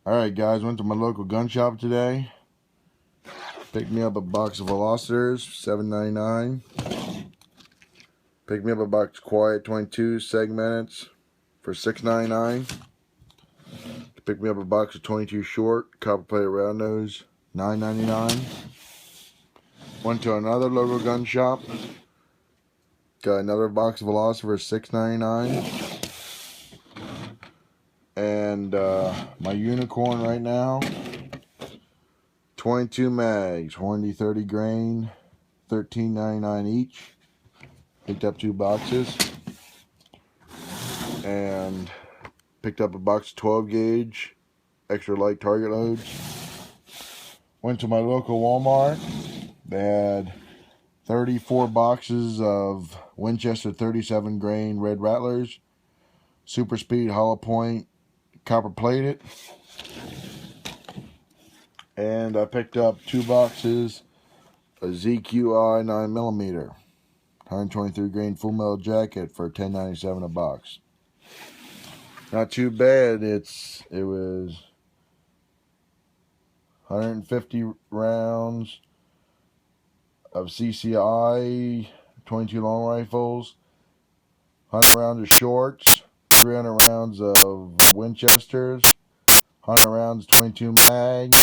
Alright guys, went to my local gun shop today. Picked me up a box of Velocitors, $7.99. Picked me up a box of Quiet 22 segments for $6.99. Picked me up a box of 22 short copper plated round nose, $9.99. Went to another local gun shop. Got another box of Velocitors for $6.99. And my unicorn right now, 22 mags, Hornady 30 grain, $13.99 each. Picked up 2 boxes. And picked up a box of 12 gauge, extra light target loads. Went to my local Walmart. They had 34 boxes of Winchester 37 grain red rattlers, super speed hollow point, copper plated. And I picked up 2 boxes of ZQI 9mm, 123 grain full metal jacket for $10.97 a box. Not too bad. It was 150 rounds of CCI 22 long rifles, 100 rounds of shorts, 300 rounds of Winchesters, 100 rounds 22 mag,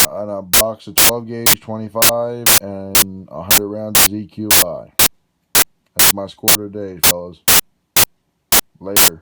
and a box of 12 gauge 25, and 100 rounds of ZQI. That's my score today, fellas. Later.